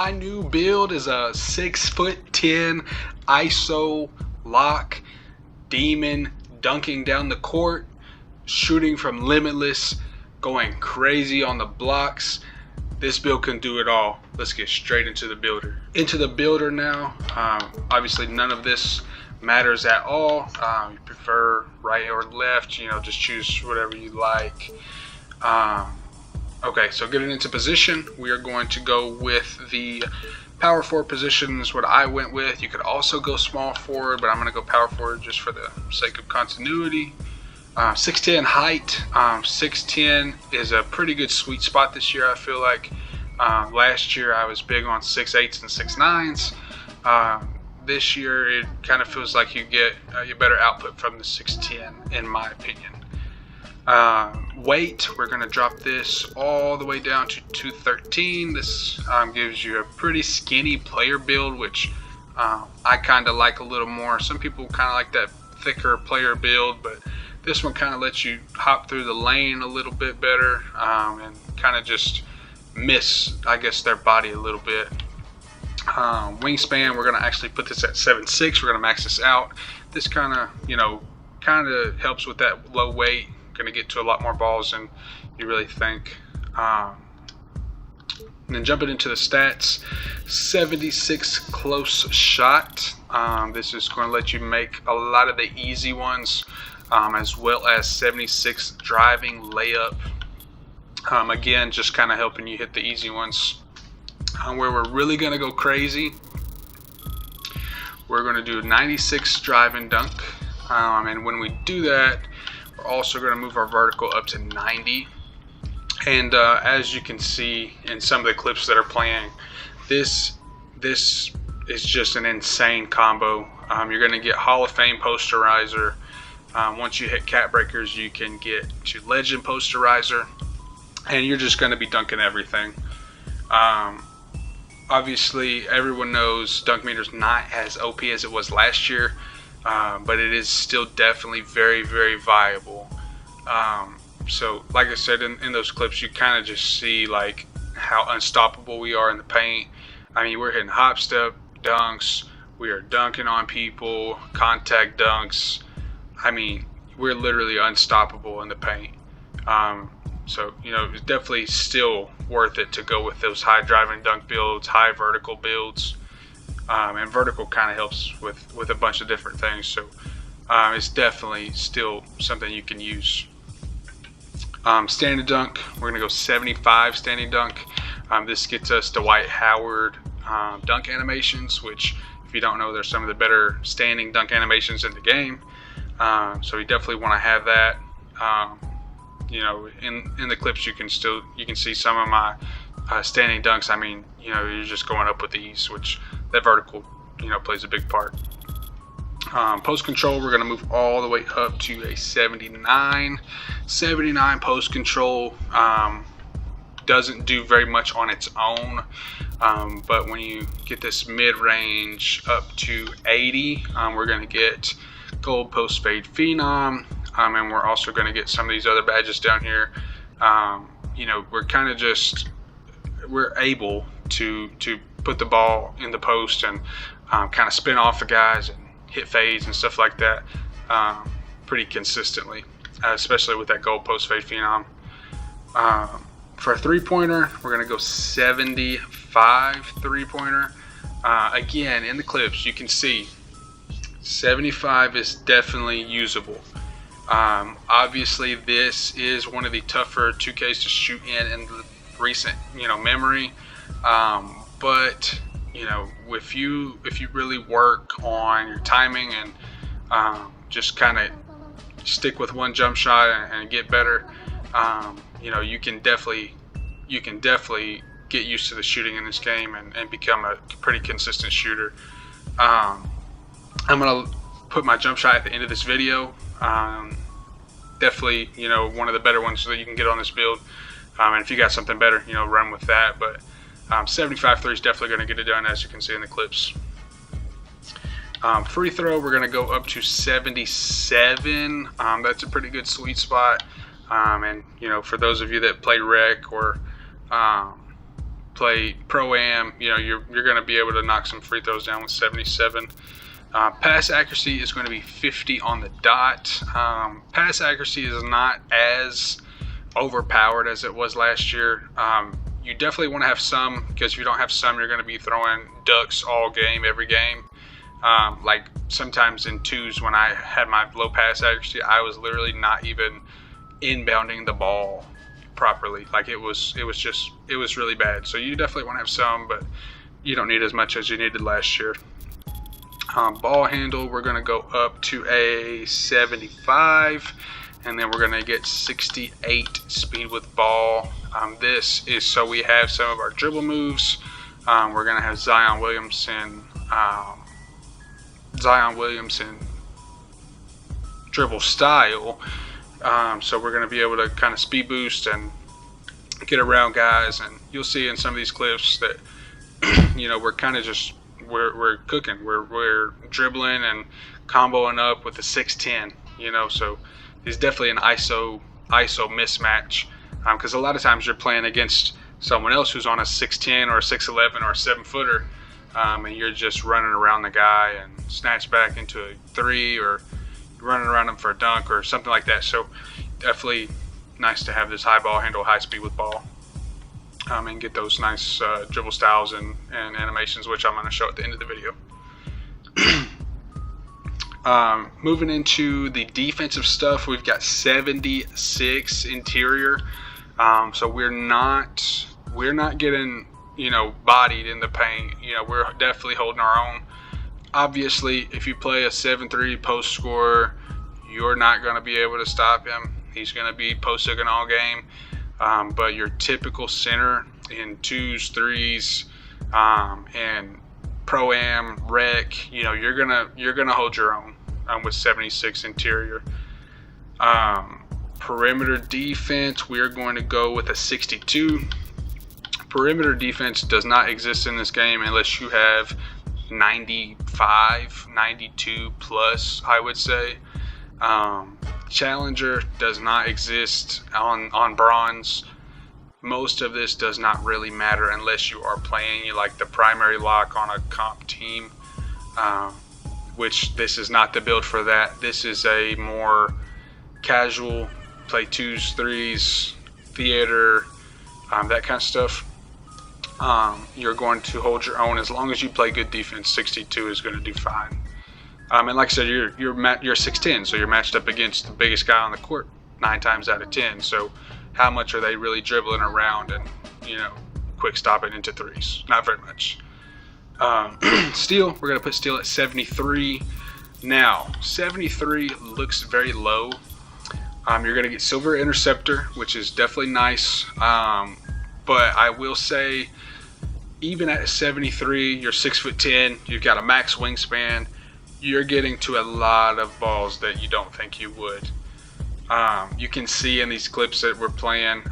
my new build is a 6'10" ISO lock demon, dunking down the court, shooting from limitless, going crazy on the blocks. This build can do it all. Let's get straight into the builder. Into the builder now. Obviously none of this matters at all. You prefer right or left, just choose whatever you like. Okay, so getting into position, we are going to go with the power forward position is what I went with. You could also go small forward, but I'm going to go power forward just for the sake of continuity. 6'10" height. 6'10" is a pretty good sweet spot this year, I feel like. Last year I was big on 6'8" and 6'9". This year it kind of feels like you get a better output from the 6'10", in my opinion. Weight, we're going to drop this all the way down to 213. This gives you a pretty skinny player build, which I kind of like a little more. Some people kind of like that thicker player build, but this one kind of lets you hop through the lane a little bit better, and kind of just miss, I guess, their body a little bit. Wingspan, we're going to actually put this at 7'6". We're going to max this out. This kind of helps with that low weight. Going to get to a lot more balls than you really think. And then jumping into the stats, 76 close shot. This is going to let you make a lot of the easy ones, as well as 76 driving layup. Again, just kind of helping you hit the easy ones. Where we're really going to go crazy, we're going to do 96 drive and dunk. And when we do that, we're also going to move our vertical up to 90. And as you can see in some of the clips that are playing, this is just an insane combo. You're going to get Hall of Fame posterizer. Once you hit cat breakers, you can get to legend posterizer, and you're just going to be dunking everything. Obviously, everyone knows dunk meter's not as OP as it was last year, but it is still definitely very, very viable. So like I said, in those clips, you kind of just see like how unstoppable we are in the paint. I mean, we're hitting hop step dunks, we are dunking on people, contact dunks. I mean, we're literally unstoppable in the paint. So, it's definitely still worth it to go with those high driving dunk builds, high vertical builds. And vertical kind of helps with a bunch of different things. So it's definitely still something you can use. Standing dunk, we're going to go 75 standing dunk. This gets us Dwight Howard dunk animations, which, if you don't know, they're some of the better standing dunk animations in the game. So you definitely want to have that. In the clips you can see some of my standing dunks. I mean, you're just going up with ease, which that vertical plays a big part. Post control, we're going to move all the way up to a 79 post control. Doesn't do very much on its own, but when you get this mid range up to 80, we're going to get gold post fade phenom. And we're also going to get some of these other badges down here. We're able to put the ball in the post and kind of spin off the guys and hit fades and stuff like that pretty consistently, especially with that gold post fade phenom. For a three-pointer, we're going to go 75 three-pointer. Again, in the clips, you can see 75 is definitely usable. Obviously this is one of the tougher 2Ks to shoot in the recent memory, but if you really work on your timing and just kind of stick with one jump shot and get better, you can definitely get used to the shooting in this game and become a pretty consistent shooter. I'm gonna put my jump shot at the end of this video. Definitely, one of the better ones that you can get on this build. And if you got something better, run with that. But 75 3 is definitely going to get it done, as you can see in the clips. Free throw, we're going to go up to 77. That's a pretty good sweet spot. And for those of you that play rec or play Pro-Am, you're going to be able to knock some free throws down with 77. Pass accuracy is going to be 50 on the dot. Pass accuracy is not as overpowered as it was last year. You definitely want to have some, because if you don't have some, you're going to be throwing ducks all game, every game. Like sometimes in twos, when I had my low pass accuracy, I was literally not even inbounding the ball properly. Like it was really bad. So you definitely want to have some, but you don't need as much as you needed last year. Ball handle, we're going to go up to a 75, and then we're going to get 68 speed with ball. This is so we have some of our dribble moves. We're going to have Zion Williamson dribble style. So we're going to be able to kind of speed boost and get around guys, and you'll see in some of these clips that we're kind of just we're cooking. We're dribbling and comboing up with a 6'10", so it's definitely an ISO mismatch, because a lot of times you're playing against someone else who's on a 6'10" or a 6'11" or a 7-footer, and you're just running around the guy and snatch back into a three, or running around him for a dunk or something like that. So definitely nice to have this high ball handle, high speed with ball, and get those nice dribble styles and animations, which I'm going to show at the end of the video. Moving into the defensive stuff, we've got 76 interior. So we're not getting bodied in the paint. We're definitely holding our own. Obviously, if you play a 7-3 post scorer, you're not going to be able to stop him. He's going to be post-hooking all game. But your typical center in 2s, 3s, and Pro-Am, Rec, you're gonna hold your own with 76 interior. Perimeter defense, we are going to go with a 62. Perimeter defense does not exist in this game unless you have 95, 92 plus, I would say. Challenger does not exist on bronze. Most of this does not really matter unless you are playing like the primary lock on a comp team, which this is not the build for that. This is a more casual, play 2s, 3s, theater, that kind of stuff. You're going to hold your own as long as you play good defense. 62 is going to do fine. And like I said, you're 6'10", so you're matched up against the biggest guy on the court 9 times out of 10. So how much are they really dribbling around and quick stopping into threes? Not very much. Steal, we're going to put steal at 73. Now 73 looks very low. You're going to get silver interceptor, which is definitely nice. But I will say, even at 73, you're 6'10", you've got a max wingspan. You're getting to a lot of balls that you don't think you would. You can see in these clips that we're playing,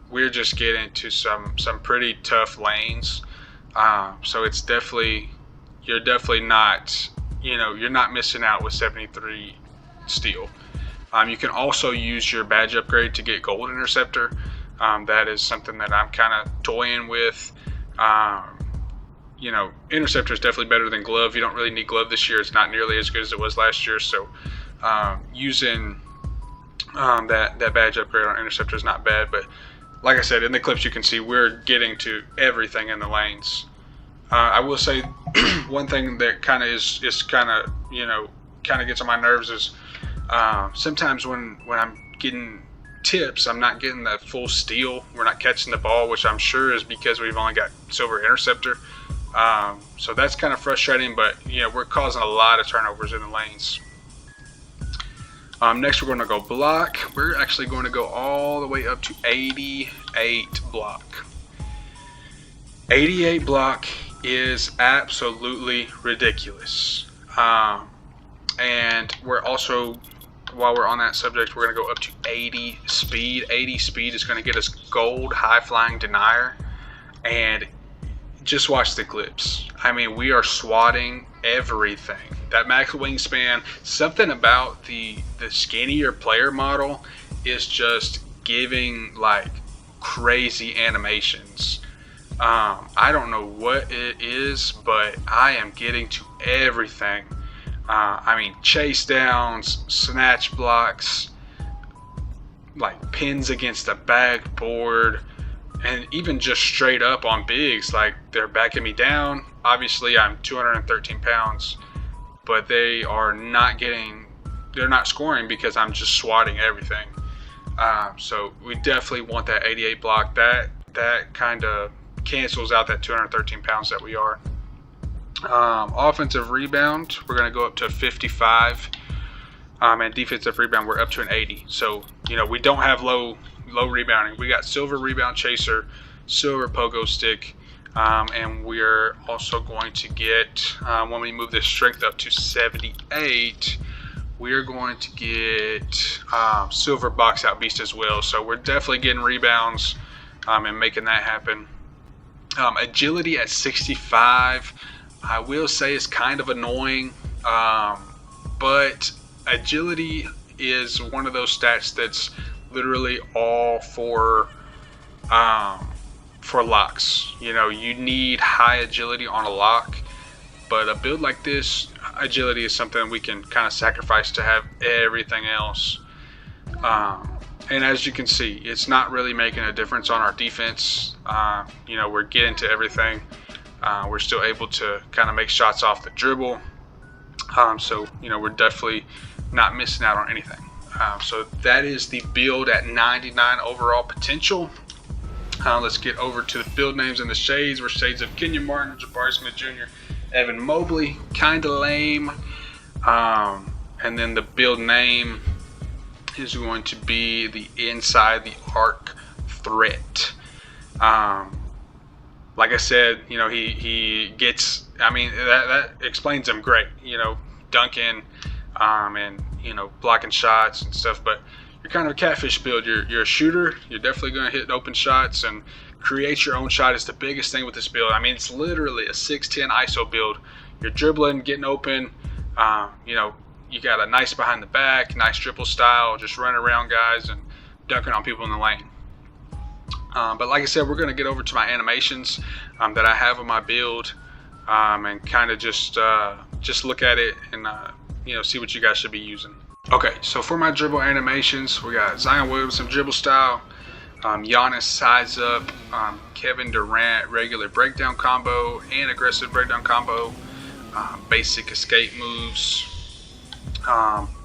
we're just getting to some pretty tough lanes. So it's you're definitely not, you're not missing out with 73 steal. You can also use your badge upgrade to get gold interceptor. That is something that I'm kind of toying with. Interceptor is definitely better than glove. You don't really need glove this year. It's not nearly as good as it was last year. So using that badge upgrade on interceptor is not bad. But like I said, in the clips you can see we're getting to everything in the lanes. I will say one thing that kind of is kind of gets on my nerves is sometimes when I'm getting tips, I'm not getting the full steal. We're not catching the ball, which I'm sure is because we've only got silver interceptor. So that's kind of frustrating, but we're causing a lot of turnovers in the lanes. Next, we're going to go block. We're actually going to go all the way up to 88 block. 88 block is absolutely ridiculous. And we're also, while we're on that subject, we're going to go up to 80 speed. 80 speed is going to get us gold high flying denier. And just watch the clips. We are swatting everything. That max wingspan, something about the skinnier player model is just giving like crazy animations. I don't know what it is, but I am getting to everything. I mean, chase downs, snatch blocks, like pins against the backboard, and even just straight up on bigs, like they're backing me down. Obviously, I'm 213 pounds, but they're not scoring because I'm just swatting everything. So we definitely want that 88 block. That kind of cancels out that 213 pounds that we are. Offensive rebound, we're going to go up to 55. And defensive rebound, we're up to an 80. So, we don't have low rebounding. We got silver rebound chaser, silver pogo stick, and we're also going to get, when we move this strength up to 78, we're going to get silver box out beast as well. So we're definitely getting rebounds and making that happen. Agility at 65, I will say is kind of annoying, but agility is one of those stats that's literally all for locks. You need high agility on a lock, but a build like this, agility is something we can kind of sacrifice to have everything else. And as you can see, it's not really making a difference on our defense. We're getting to everything. We're still able to kind of make shots off the dribble. So we're definitely not missing out on anything. So that is the build at 99 overall potential. Let's get over to the build names and the shades. We're shades of Kenyon Martin, Jabari Smith Jr., Evan Mobley, kind of lame. And then the build name is going to be the Inside the Arc Threat. Like I said, he gets, that explains him great, dunking, and, blocking shots and stuff, but you're kind of a catfish build. You're a shooter. You're definitely going to hit open shots, and create your own shot is the biggest thing with this build. It's literally a 6'10" ISO build. You're dribbling, getting open, you got a nice behind the back, nice dribble style, just running around guys and dunking on people in the lane. But like I said, we're going to get over to my animations that I have on my build, and kind of just look at it and see what you guys should be using. Okay, so for my dribble animations, we got Zion Williamson dribble style, Giannis size up, Kevin Durant regular breakdown combo and aggressive breakdown combo, basic escape moves,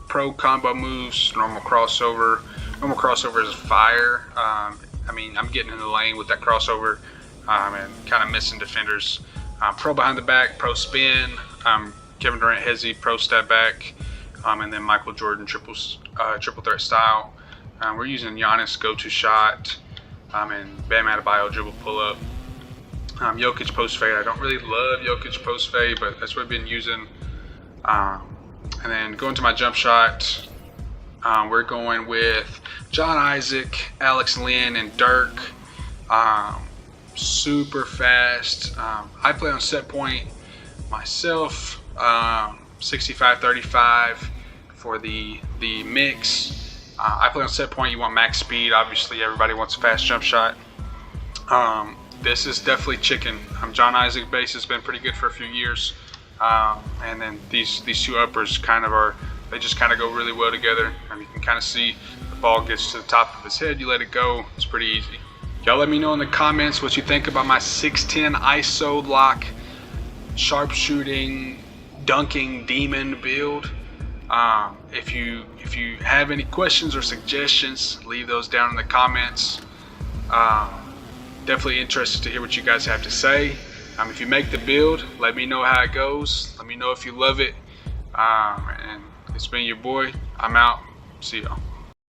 pro combo moves, normal crossover. Normal crossover is fire. I'm getting in the lane with that crossover and kind of missing defenders. Pro behind the back, pro spin, Kevin Durant hezzy, pro step back, and then Michael Jordan triple threat style. We're using Giannis go-to shot, and Bam Adebayo dribble pull-up. Jokic post fade. I don't really love Jokic post fade, but that's what I've been using. And then going to my jump shot, we're going with John Isaac, Alex Lynn, and Dirk. Super fast. I play on set point myself, 65-35 for the mix. I play on set point. You want max speed. Obviously, everybody wants a fast jump shot. This is definitely chicken. John Isaac base has been pretty good for a few years. And then these two uppers they just kind of go really well together. You can kind of see the ball gets to the top of his head, you let it go, it's pretty easy. Y'all let me know in the comments what you think about my 6'10" ISO lock, sharpshooting, dunking demon build. If you have any questions or suggestions, leave those down in the comments. Definitely interested to hear what you guys have to say. If you make the build, let me know how it goes. Let me know if you love it. And it's been your boy. I'm out. See y'all.